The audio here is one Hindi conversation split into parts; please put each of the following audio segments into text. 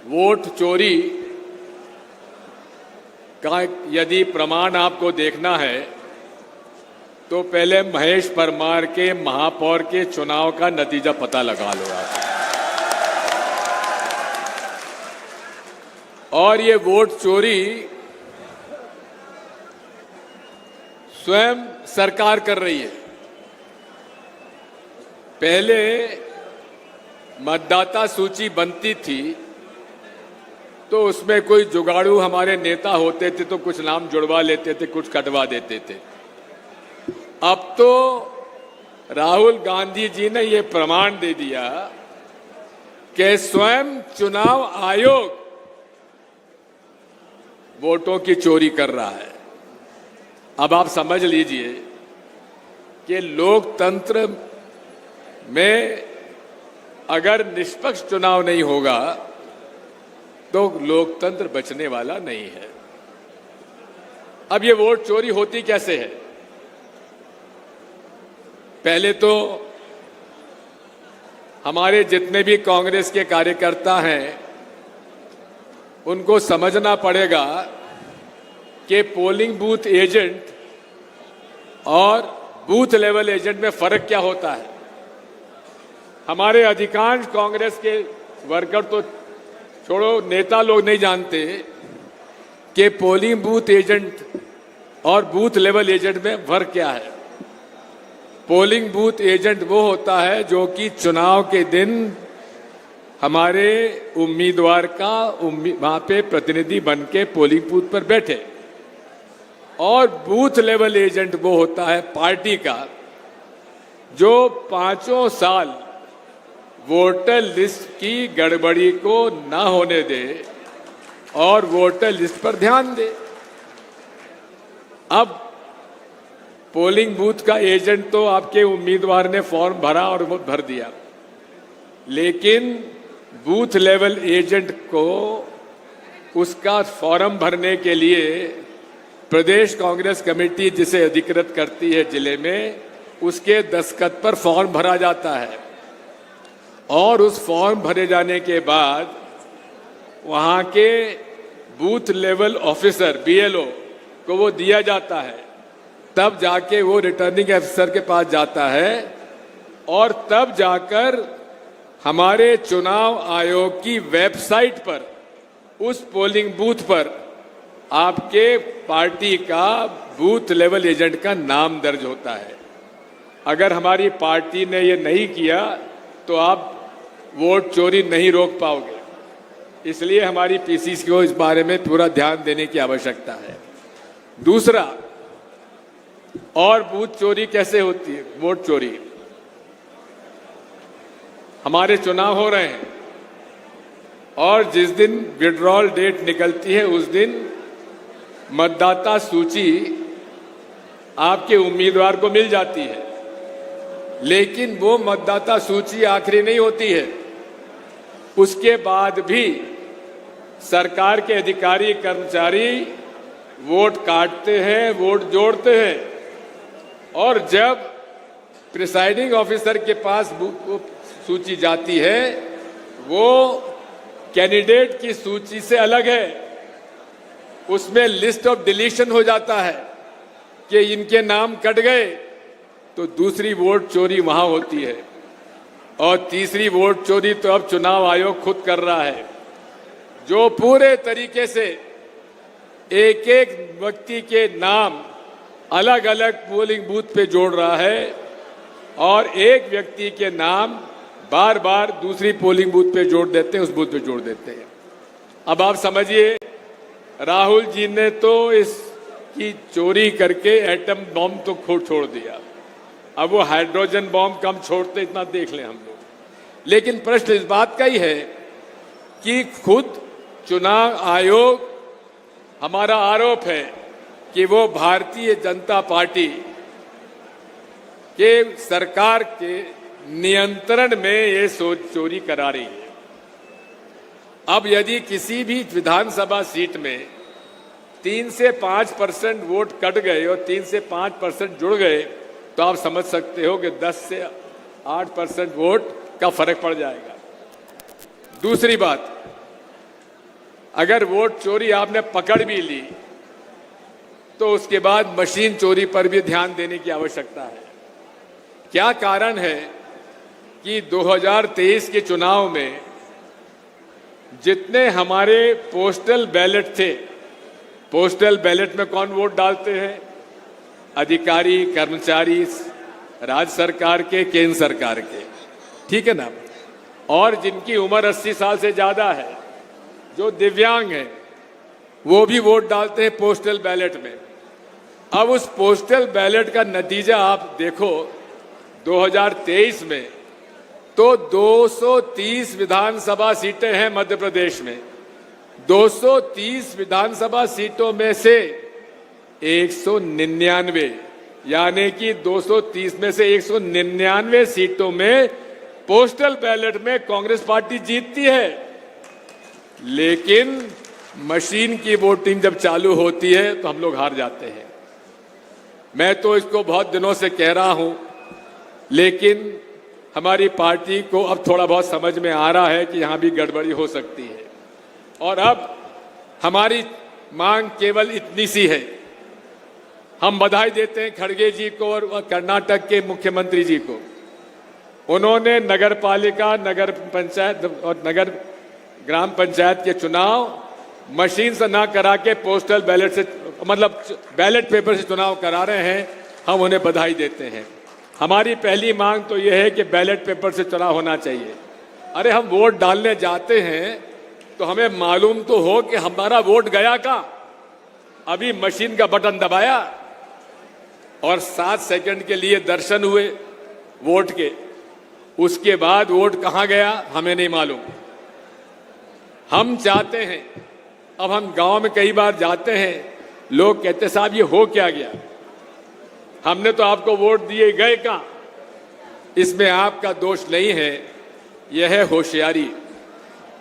वोट चोरी का यदि प्रमाण आपको देखना है तो पहले महेश परमार के महापौर के चुनाव का नतीजा पता लगा लो आप। और ये वोट चोरी स्वयं सरकार कर रही है। पहले मतदाता सूची बनती थी तो उसमें कोई जुगाड़ू हमारे नेता होते थे तो कुछ नाम जुड़वा लेते थे, कुछ कटवा देते थे। अब तो राहुल गांधी जी ने ये प्रमाण दे दिया कि स्वयं चुनाव आयोग वोटों की चोरी कर रहा है। अब आप समझ लीजिए कि लोकतंत्र में अगर निष्पक्ष चुनाव नहीं होगा तो लोकतंत्र बचने वाला नहीं है। अब ये वोट चोरी होती कैसे है? पहले तो हमारे जितने भी कांग्रेस के कार्यकर्ता हैं उनको समझना पड़ेगा कि पोलिंग बूथ एजेंट और बूथ लेवल एजेंट में फर्क क्या होता है। हमारे अधिकांश कांग्रेस के वर्कर तो छोड़ो, नेता लोग नहीं जानते कि पोलिंग बूथ एजेंट और बूथ लेवल एजेंट में फर्क क्या है। पोलिंग बूथ एजेंट वो होता है जो कि चुनाव के दिन हमारे उम्मीदवार का वहां पे प्रतिनिधि बन के पोलिंग बूथ पर बैठे, और बूथ लेवल एजेंट वो होता है पार्टी का जो 5 साल वोटर लिस्ट की गड़बड़ी को ना होने दे और वोटर लिस्ट पर ध्यान दे। अब पोलिंग बूथ का एजेंट तो आपके उम्मीदवार ने फॉर्म भरा और वो भर दिया, लेकिन बूथ लेवल एजेंट को उसका फॉर्म भरने के लिए प्रदेश कांग्रेस कमेटी जिसे अधिकृत करती है जिले में, उसके दस्तखत पर फॉर्म भरा जाता है और उस फॉर्म भरे जाने के बाद वहां के बूथ लेवल ऑफिसर बीएलओ को वो दिया जाता है। तब जाके वो रिटर्निंग अफसर के पास जाता है और तब जाकर हमारे चुनाव आयोग की वेबसाइट पर उस पोलिंग बूथ पर आपके पार्टी का बूथ लेवल एजेंट का नाम दर्ज होता है। अगर हमारी पार्टी ने ये नहीं किया तो आप वोट चोरी नहीं रोक पाओगे। इसलिए हमारी पीसीसी को इस बारे में पूरा ध्यान देने की आवश्यकता है। दूसरा, और बूथ चोरी कैसे होती है? वोट चोरी, हमारे चुनाव हो रहे हैं और जिस दिन विड्रॉल डेट निकलती है उस दिन मतदाता सूची आपके उम्मीदवार को मिल जाती है, लेकिन वो मतदाता सूची आखिरी नहीं होती है। उसके बाद भी सरकार के अधिकारी कर्मचारी वोट काटते हैं, वोट जोड़ते हैं, और जब प्रिसाइडिंग ऑफिसर के पास सूची जाती है वो कैंडिडेट की सूची से अलग है। उसमें लिस्ट ऑफ डिलीशन हो जाता है कि इनके नाम कट गए, तो दूसरी वोट चोरी वहां होती है। और तीसरी वोट चोरी तो अब चुनाव आयोग खुद कर रहा है, जो पूरे तरीके से एक एक व्यक्ति के नाम अलग अलग पोलिंग बूथ पे जोड़ रहा है और एक व्यक्ति के नाम बार बार दूसरी पोलिंग बूथ पे जोड़ देते हैं, उस बूथ पे जोड़ देते हैं। अब आप समझिए, राहुल जी ने तो इसकी चोरी करके एटम बम तो खुद छोड़ दिया, अब वो हाइड्रोजन बम कम छोड़ते इतना देख लें हम लोग। लेकिन प्रश्न इस बात का ही है कि खुद चुनाव आयोग, हमारा आरोप है कि वो भारतीय जनता पार्टी के सरकार के नियंत्रण में ये चोरी करा रही है। अब यदि किसी भी विधानसभा सीट में 3 से 5% वोट कट गए और 3 से 5% जुड़ गए तो आप समझ सकते हो कि 10 से 8% वोट का फर्क पड़ जाएगा। दूसरी बात, अगर वोट चोरी आपने पकड़ भी ली तो उसके बाद मशीन चोरी पर भी ध्यान देने की आवश्यकता है। क्या कारण है कि 2023 के चुनाव में जितने हमारे पोस्टल बैलेट थे, पोस्टल बैलेट में कौन वोट डालते हैं? अधिकारी, कर्मचारी, राज्य सरकार के, केंद्र सरकार के, ठीक है ना। और जिनकी उम्र 80 साल से ज्यादा है, जो दिव्यांग हैं, वो भी वोट डालते हैं पोस्टल बैलेट में। अब उस पोस्टल बैलेट का नतीजा आप देखो 2023 में, तो 230 विधानसभा सीटें हैं मध्य प्रदेश में। 230 विधानसभा सीटों में से 199, यानी कि 230 में से 199 सीटों में पोस्टल बैलेट में कांग्रेस पार्टी जीतती है। लेकिन मशीन की वोटिंग जब चालू होती है तो हम लोग हार जाते हैं। मैं तो इसको बहुत दिनों से कह रहा हूं, लेकिन हमारी पार्टी को अब थोड़ा बहुत समझ में आ रहा है कि यहां भी गड़बड़ी हो सकती है। और अब हमारी मांग केवल इतनी सी है। हम बधाई देते हैं खड़गे जी को और कर्नाटक के मुख्यमंत्री जी को। उन्होंने नगर पालिका, नगर पंचायत और नगर ग्राम पंचायत के चुनाव मशीन से ना करा के पोस्टल बैलेट से, मतलब बैलेट पेपर से चुनाव करा रहे हैं। हम उन्हें बधाई देते हैं। हमारी पहली मांग तो यह है कि बैलेट पेपर से चुनाव होना चाहिए। अरे हम वोट डालने जाते हैं तो हमें मालूम तो हो कि हमारा वोट गया कहाँ। अभी मशीन का बटन दबाया और 7 सेकंड के लिए दर्शन हुए वोट के, उसके बाद वोट कहाँ गया हमें नहीं मालूम। हम चाहते हैं, अब हम गांव में कई बार जाते हैं, लोग कहते साहब ये हो क्या गया, हमने तो आपको वोट दिए, गए कहाँ। इसमें आपका दोष नहीं है, यह है होशियारी।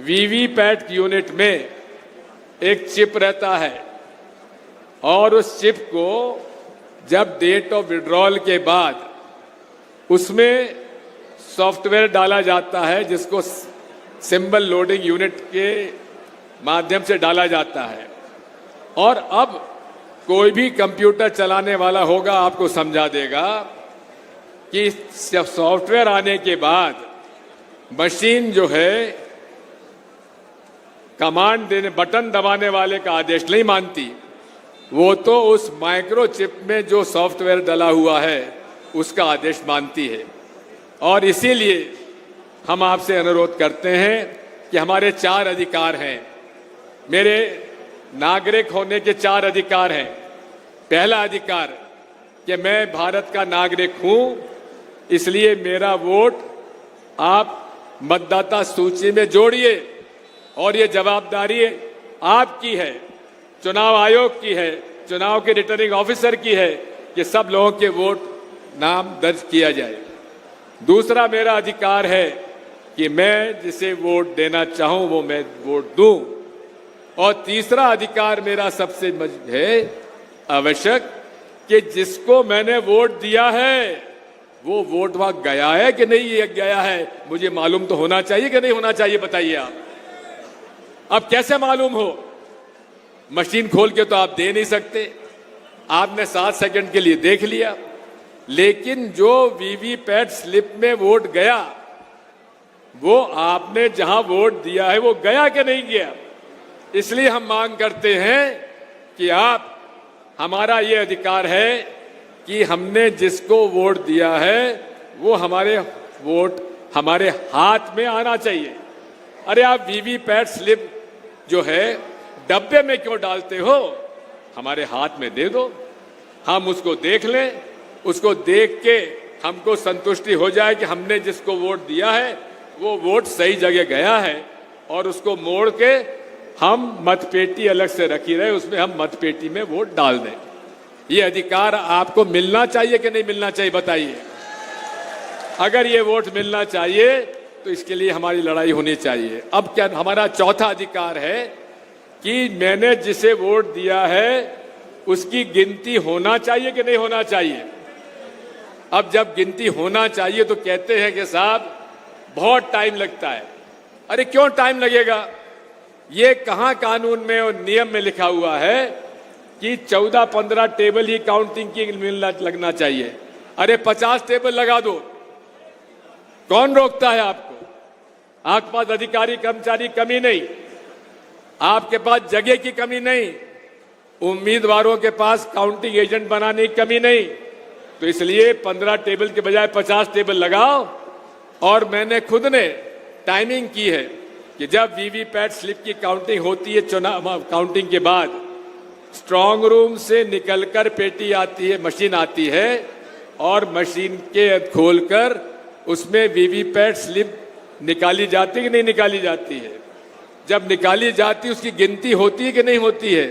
वीवीपैट यूनिट में एक चिप रहता है और उस चिप को जब डेट ऑफ विड्रॉल के बाद उसमें सॉफ्टवेयर डाला जाता है, जिसको सिंबल लोडिंग यूनिट के माध्यम से डाला जाता है। और अब कोई भी कंप्यूटर चलाने वाला होगा आपको समझा देगा कि सॉफ्टवेयर आने के बाद मशीन जो है कमांड देने, बटन दबाने वाले का आदेश नहीं मानती। वो तो उस माइक्रोचिप में जो सॉफ्टवेयर डला हुआ है उसका आदेश मानती है। और इसीलिए हम आपसे अनुरोध करते हैं कि हमारे 4 अधिकार हैं। मेरे नागरिक होने के 4 अधिकार हैं। पहला अधिकार कि मैं भारत का नागरिक हूं, इसलिए मेरा वोट आप मतदाता सूची में जोड़िए और ये जवाबदारी आपकी है, चुनाव आयोग की है, चुनाव के रिटर्निंग ऑफिसर की है कि सब लोगों के वोट नाम दर्ज किया जाए। दूसरा मेरा अधिकार है कि मैं जिसे वोट देना चाहूं वो मैं वोट दूं। और तीसरा अधिकार मेरा सबसे है आवश्यक कि जिसको मैंने वोट दिया है वो वोट वहां गया है कि नहीं ये गया है, मुझे मालूम तो होना चाहिए कि नहीं होना चाहिए, बताइए आप। अब कैसे मालूम हो? मशीन खोल के तो आप दे नहीं सकते। आपने 7 सेकंड के लिए देख लिया, लेकिन जो वीवीपैट स्लिप में वोट गया वो आपने जहां वोट दिया है वो गया कि नहीं गया। इसलिए हम मांग करते हैं कि आप, हमारा ये अधिकार है कि हमने जिसको वोट दिया है वो हमारे वोट हमारे हाथ में आना चाहिए। अरे आप वीवीपैट स्लिप जो है डब्बे में क्यों डालते हो? हमारे हाथ में दे दो, हम उसको देख लें, उसको देख के हमको संतुष्टि हो जाए कि हमने जिसको वोट दिया है वो वोट सही जगह गया है, और उसको मोड़ के हम मतपेटी अलग से रखी रहे, उसमें हम मतपेटी में वोट डाल दें। ये अधिकार आपको मिलना चाहिए कि नहीं मिलना चाहिए, बताइए। अगर ये वोट मिलना चाहिए तो इसके लिए हमारी लड़ाई होनी चाहिए। अब क्या हमारा चौथा अधिकार है कि मैंने जिसे वोट दिया है उसकी गिनती होना चाहिए कि नहीं होना चाहिए। अब जब गिनती होना चाहिए तो कहते हैं कि साहब बहुत टाइम लगता है। अरे क्यों टाइम लगेगा? ये कहां कानून में और नियम में लिखा हुआ है कि 14-15 टेबल ही काउंटिंग की मिलना लगना चाहिए? अरे 50 टेबल लगा दो, कौन रोकता है आपको? आपके पास अधिकारी कर्मचारी कमी नहीं, आपके पास जगह की कमी नहीं, उम्मीदवारों के पास काउंटिंग एजेंट बनाने की कमी नहीं। तो इसलिए 15 टेबल के बजाय 50 टेबल लगाओ। और मैंने खुद ने टाइमिंग की है कि जब वीवीपैट स्लिप की काउंटिंग होती है, चुनाव काउंटिंग के बाद स्ट्रांग रूम से निकलकर पेटी आती है, मशीन आती है, और मशीन के खोलकर उसमें वीवीपैट स्लिप निकाली जाती है कि नहीं निकाली जाती है? जब निकाली जाती है उसकी गिनती होती है कि नहीं होती है?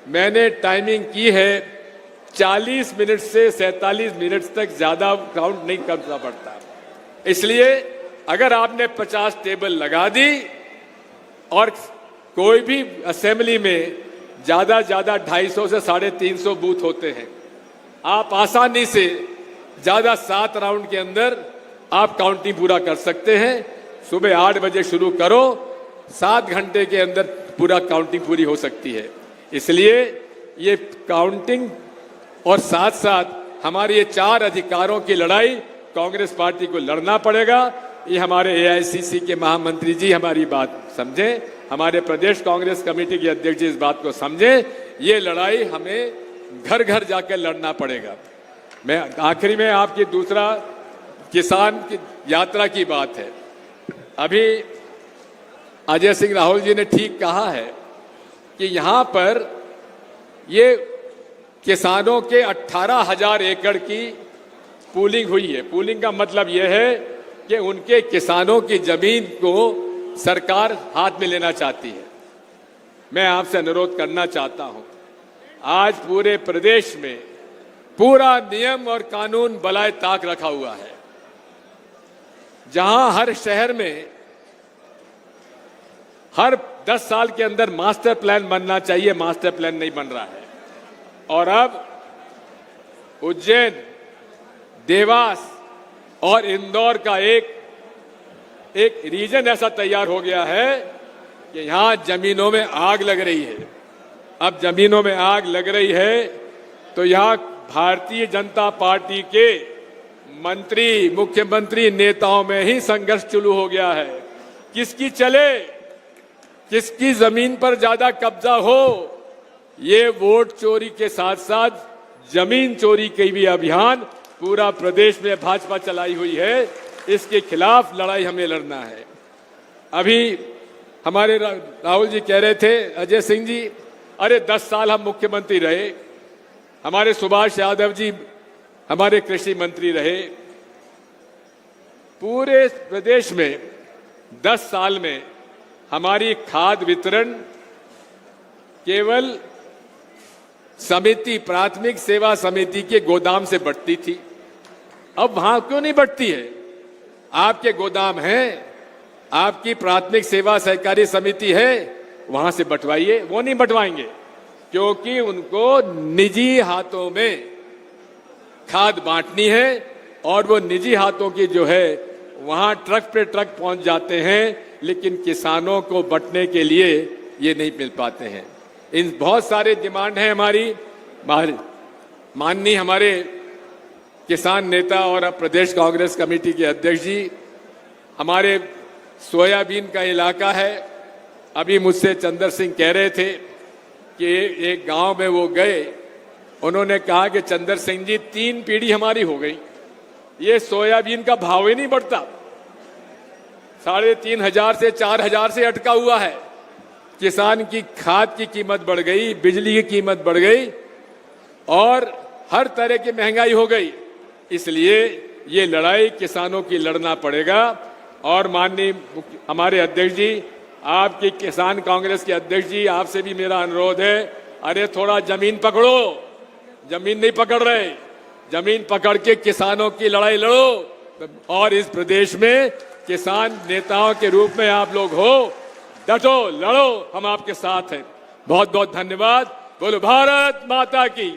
मैंने टाइमिंग की है, 40 मिनट से 47 मिनट तक ज्यादा काउंट नहीं करना पड़ता। इसलिए अगर आपने 50 टेबल लगा दी और कोई भी असेंबली में ज्यादा 250 से 350 बूथ होते हैं, आप आसानी से ज्यादा 7 राउंड के अंदर आप काउंटिंग पूरा कर सकते हैं। सुबह 8 बजे शुरू करो, 7 घंटे के अंदर पूरा काउंटिंग पूरी हो सकती है। इसलिए ये काउंटिंग और साथ साथ हमारे ये 4 अधिकारों की लड़ाई कांग्रेस पार्टी को लड़ना पड़ेगा। ये हमारे एआईसीसी के महामंत्री जी हमारी बात समझें, हमारे प्रदेश कांग्रेस कमेटी के अध्यक्ष जी इस बात को समझें। ये लड़ाई हमें घर घर जाकर लड़ना पड़ेगा। मैं आखिरी में आपकी दूसरा किसान की यात्रा की बात है। अभी अजय सिंह राहुल जी ने ठीक कहा है कि यहां पर ये किसानों के 18,000 एकड़ की पूलिंग हुई है। पूलिंग का मतलब यह है कि उनके किसानों की जमीन को सरकार हाथ में लेना चाहती है। मैं आपसे अनुरोध करना चाहता हूं, आज पूरे प्रदेश में पूरा नियम और कानून बलाए ताक रखा हुआ है। जहां हर शहर में हर 10 साल के अंदर मास्टर प्लान बनना चाहिए, मास्टर प्लान नहीं बन रहा है। और अब उज्जैन, देवास और इंदौर का एक रीजन ऐसा तैयार हो गया है कि यहां जमीनों में आग लग रही है। अब जमीनों में आग लग रही है तो यहां भारतीय जनता पार्टी के मंत्री, मुख्यमंत्री, नेताओं में ही संघर्ष शुरू हो गया है। किसकी चले, किसकी जमीन पर ज्यादा कब्जा हो। ये वोट चोरी के साथ साथ जमीन चोरी के भी अभियान पूरा प्रदेश में भाजपा चलाई हुई है। इसके खिलाफ लड़ाई हमें लड़ना है। अभी हमारे राहुल जी कह रहे थे, अजय सिंह जी, अरे 10 साल हम मुख्यमंत्री रहे, हमारे सुभाष यादव जी हमारे कृषि मंत्री रहे। पूरे प्रदेश में 10 साल में हमारी खाद वितरण केवल समिति, प्राथमिक सेवा समिति के गोदाम से बढ़ती थी। अब वहां क्यों नहीं बढ़ती है? आपके गोदाम हैं, आपकी प्राथमिक सेवा सहकारी समिति है, वहां से बंटवाइए। वो नहीं बंटवाएंगे क्योंकि उनको निजी हाथों में खाद बांटनी है और वो निजी हाथों की जो है वहां ट्रक पे ट्रक पहुंच जाते हैं, लेकिन किसानों को बंटने के लिए ये नहीं मिल पाते हैं। इन बहुत सारे डिमांड है हमारी। माननीय हमारे किसान नेता और प्रदेश कांग्रेस कमेटी के अध्यक्ष जी, हमारे सोयाबीन का इलाका है। अभी मुझसे चंद्र सिंह कह रहे थे कि एक गांव में वो गए, उन्होंने कहा कि चंद्र सिंह जी 3 पीढ़ी हमारी हो गई, ये सोयाबीन का भाव ही नहीं बढ़ता। 3,500 से 4,000 से अटका हुआ है। किसान की खाद की कीमत बढ़ गई, बिजली की कीमत बढ़ गई और हर तरह की महंगाई हो गई। इसलिए ये लड़ाई किसानों की लड़ना पड़ेगा। और माननीय हमारे अध्यक्ष जी, आपकी किसान कांग्रेस के अध्यक्ष जी, आपसे भी मेरा अनुरोध है, अरे थोड़ा जमीन पकड़ो। जमीन नहीं पकड़ रहे, जमीन पकड़ के किसानों की लड़ाई लड़ो। और इस प्रदेश में किसान नेताओं के रूप में आप लोग हो, डटो, लड़ो, हम आपके साथ हैं। बहुत बहुत धन्यवाद। बोलो भारत माता की।